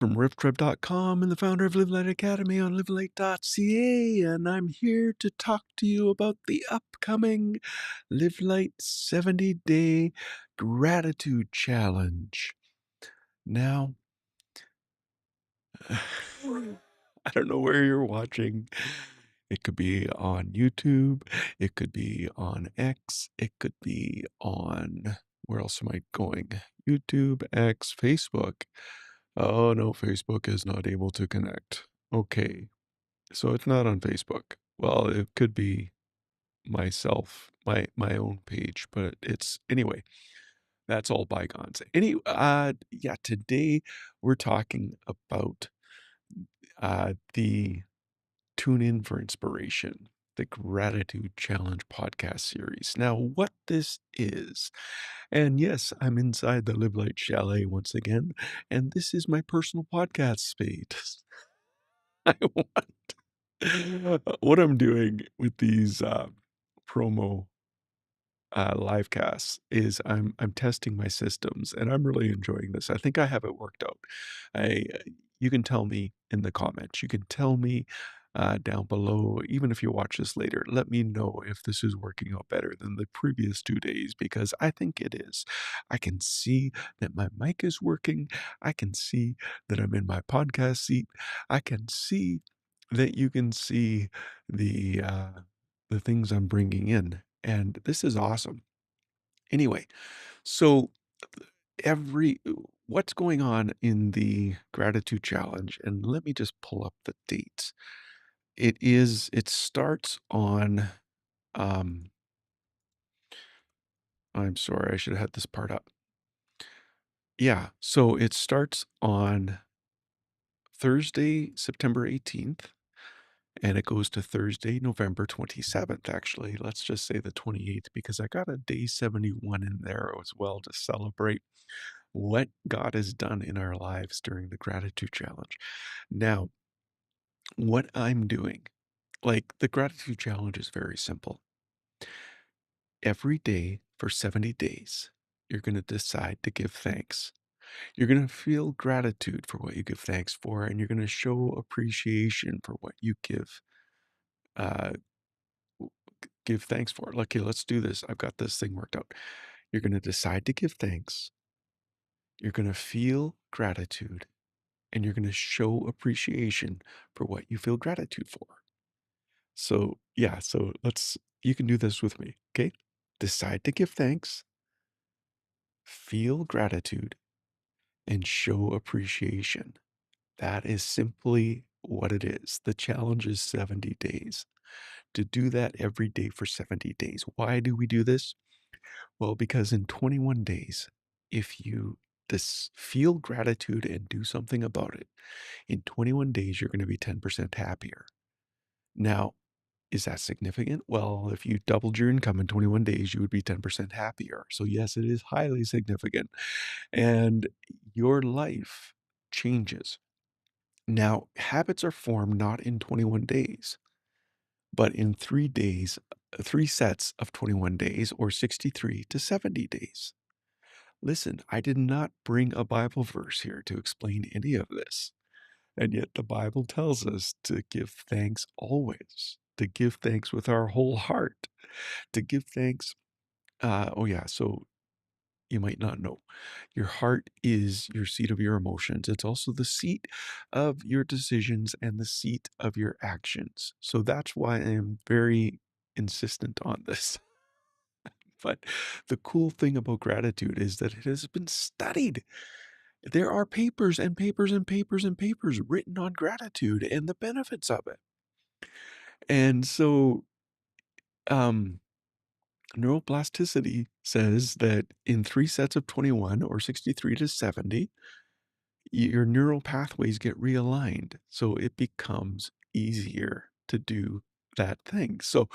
from rifftrip.com and the founder of Live Light Academy on livelight.ca, and I'm here to talk to you about the upcoming Live Light 70-day gratitude challenge. Now, I don't know where you're watching. It could be on YouTube, it could be on X, it could be on, where else am I going? YouTube, X, Facebook. Oh no, Facebook is not able to connect. Okay, so it's not on Facebook. Well, it could be myself, my own page, but it's anyway. That's all bygones. Yeah, today we're talking about the Tune In for Inspiration, the Gratitude Challenge podcast series. Now, what this is, and yes, I'm inside the Live Light Chalet once again, and this is my personal podcast space. I want what I'm doing with these promo live casts is I'm testing my systems and I'm really enjoying this. I think I have it worked out. I You can tell me in the comments. You can tell me down below, even if you watch this later. Let me know if this is working out better than the previous 2 days because I think it is. I can see that my mic is working. I can see that I'm in my podcast seat. I can see that you can see the uh, the things I'm bringing in. And this is awesome. Anyway, so every what's going on in the gratitude challenge, and let me just pull up the dates. It starts on um I'm sorry, I should have had this part up. Yeah, so it starts on Thursday, September 18th, and it goes to Thursday, November 27th, actually. Let's just say the 28th because I got a day 71 in there as well to celebrate what God has done in our lives during the gratitude challenge. Now, what I'm doing, like the gratitude challenge is very simple. Every day for 70 days, you're going to decide to give thanks. You're going to feel gratitude for what you give thanks for, and you're going to show appreciation for what you uh, give thanks for. Okay, let's do this. I've got this thing worked out. You're going to decide to give thanks. You're going to feel gratitude, and you're going to show appreciation for what you feel gratitude for. So, yeah, you can do this with me, okay? Decide to give thanks, feel gratitude, and show appreciation. That is simply what it is. The challenge is 70 days. To do that every day for 70 days. Why do we do this? Well, because in 21 days, if you feel gratitude and do something about it, in 21 days, you're going to be 10% happier. Now, is that significant? Well, if you doubled your income in 21 days, you would be 10% happier. So, yes, it is highly significant. And your life changes. Now, habits are formed not in 21 days, but in 3 days, 3 sets of 21 days, or 63 to 70 days. Listen, I did not bring a Bible verse here to explain any of this. And yet the Bible tells us to give thanks always, to give thanks with our whole heart, to give thanks. Oh, yeah. So you might not know. Your heart is your seat of your emotions. It's also the seat of your decisions and the seat of your actions. So that's why I am very insistent on this. But the cool thing about gratitude is that it has been studied. There are papers and papers and papers and papers written on gratitude and the benefits of it. And so, um, neuroplasticity says that in 3 sets of 21 or 63 to 70, your neural pathways get realigned. So it becomes easier to do that thing. So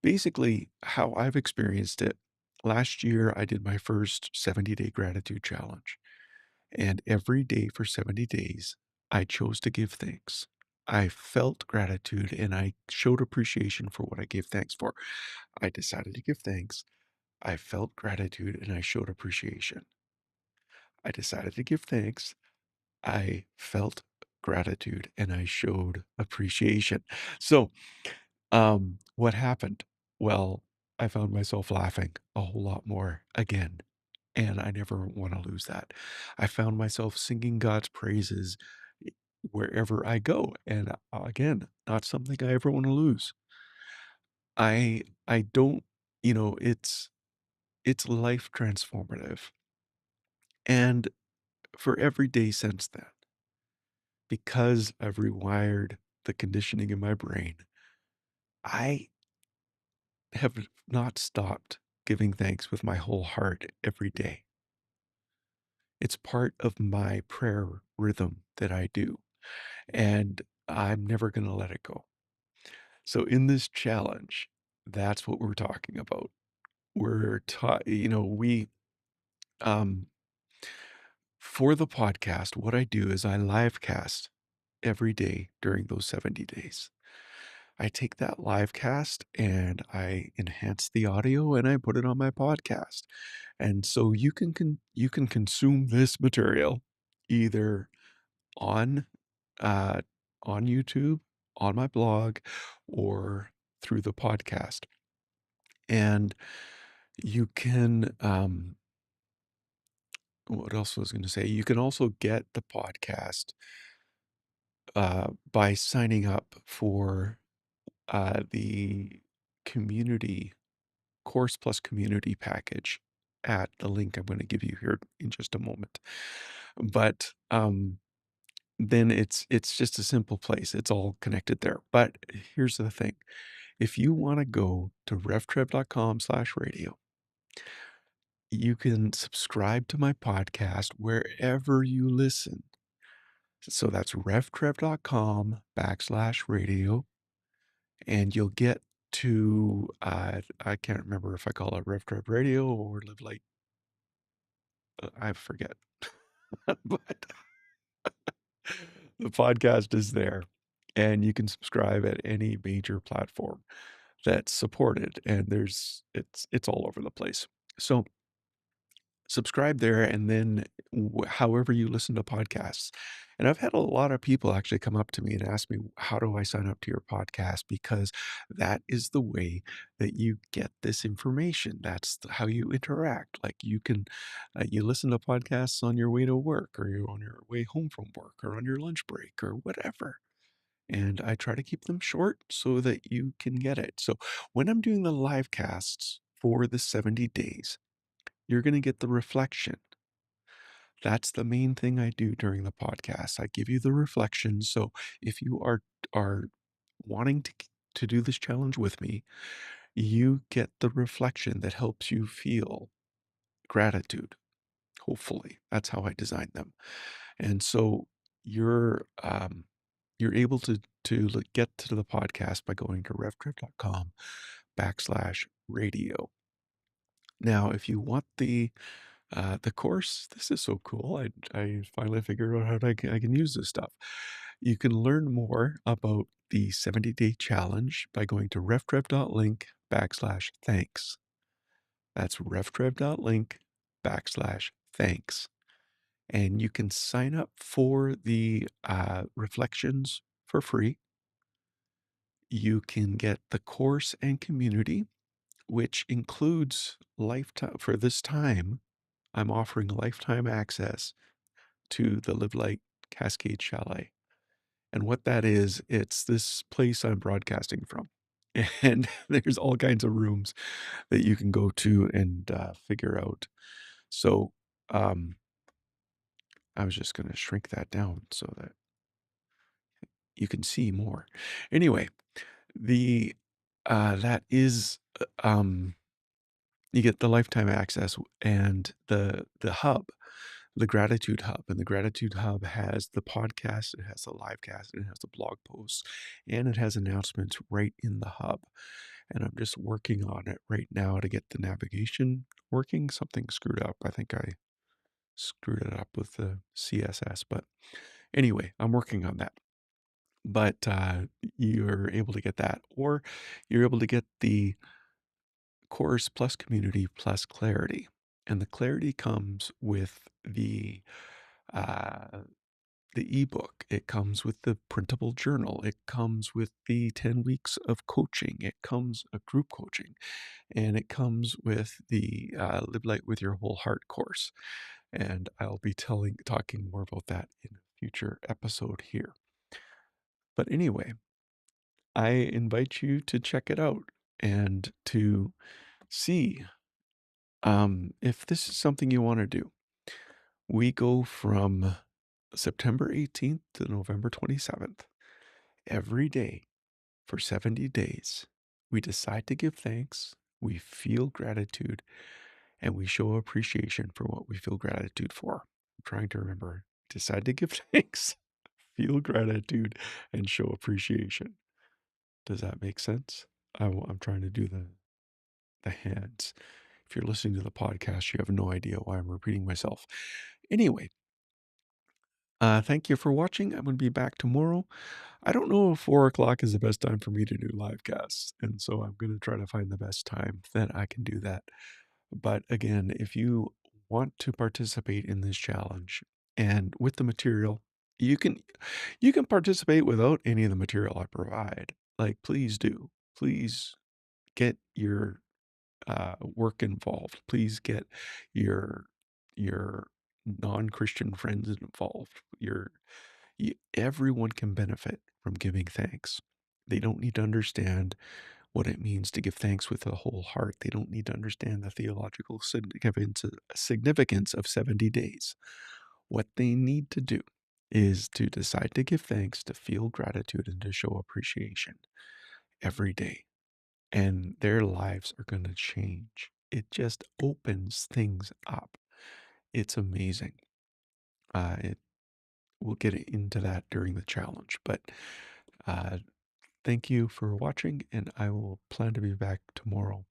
basically, how I've experienced it, last year I did my first 70-day gratitude challenge. And every day for 70 days, I chose to give thanks. I felt gratitude and I showed appreciation for what I gave thanks for. I decided to give thanks. I felt gratitude and I showed appreciation. I decided to give thanks. I felt gratitude and I showed appreciation. So, what happened? Well, I found myself laughing a whole lot more again, and I never want to lose that. I found myself singing God's praises wherever I go, and again, not something I ever want to lose. I don't, it's life transformative. And for every day since then, because I've rewired the conditioning in my brain, I have not stopped giving thanks with my whole heart every day. It's part of my prayer rhythm that I do, and I'm never going to let it go. So in this challenge, that's what we're talking about. We're taught, um, for the podcast, what I do is I live cast every day during those 70 days. I take that live cast and I enhance the audio and I put it on my podcast. And so you can consume this material either on uh on YouTube, on my blog, or through the podcast. And you can what else was I going to say? You can also get the podcast by signing up for the community course plus community package at the link I'm going to give you here in just a moment. But then it's just a simple place. It's all connected there. But here's the thing. If you want to go to revtrev.com/radio, you can subscribe to my podcast wherever you listen. So that's revtrev.com/radio, and you'll get to, I can't remember if I call it RevTrev Radio or Live Light. I forget. But the podcast is there, and you can subscribe at any major platform that's supported, and it's all over the place. So subscribe there and then however you listen to podcasts. And I've had a lot of people actually come up to me and ask me, how do I sign up to your podcast? Because that is the way that you get this information. That's how you interact. Like you can, you listen to podcasts on your way to work or you're on your way home from work or on your lunch break or whatever. And I try to keep them short so that you can get it. So when I'm doing the live casts for the 70 days, you're going to get the reflection. That's the main thing I do during the podcast. I give you the reflection. So if you are wanting to do this challenge with me, you get the reflection that helps you feel gratitude. Hopefully, that's how I designed them. And so you're able to get to the podcast by going to revtrip.com/radio. Now, if you want the course, this is so cool. I finally figured out how I can use this stuff. You can learn more about the 70-day challenge by going to reftrev.link/thanks. That's reftrev.link/thanks. And you can sign up for the reflections for free. You can get the course and community, which includes lifetime. For this time, I'm offering lifetime access to the Live Light Cascade Chalet. And what that is, it's this place I'm broadcasting from. And there's all kinds of rooms that you can go to and figure out. So I was just going to shrink that down so that you can see more. Anyway, the that is you get the lifetime access and the hub, the Gratitude Hub. And the Gratitude Hub has the podcast, it has the live cast, it has the blog posts, and it has announcements right in the hub. And I'm just working on it right now to get the navigation working. Something screwed up. I think I screwed it up with the CSS, but anyway, I'm working on that. But you're able to get that, or you're able to get the course plus community plus clarity. And the clarity comes with the uh, the ebook, it comes with the printable journal, it comes with the 10 weeks of coaching, it comes a group coaching, and it comes with the Live Light with Your Whole Heart course. And I'll be talking more about that in a future episode here. But anyway, I invite you to check it out and to see if this is something you want to do. We go from September 18th to November 27th. Every day for 70 days, we decide to give thanks, we feel gratitude, and we show appreciation for what we feel gratitude for. I'm trying to remember. Decide to give thanks, feel gratitude, and show appreciation. Does that make sense? I'm trying to do the hands. If you're listening to the podcast, you have no idea why I'm repeating myself. Anyway, thank you for watching. I'm going to be back tomorrow. I don't know if 4 o'clock is the best time for me to do live casts, and so I'm going to try to find the best time that I can do that. But again, if you want to participate in this challenge and with the material, you can participate without any of the material I provide. Like, please do. Please get your work involved. Please get your your non-Christian friends involved. Everyone can benefit from giving thanks. They don't need to understand what it means to give thanks with a whole heart. They don't need to understand the theological significance of 70 days. What they need to do is to decide to give thanks, to feel gratitude, and to show appreciation every day. And their lives are going to change. It just opens things up. It's amazing. We'll get into that during the challenge, but uh, thank you for watching, and I will plan to be back tomorrow.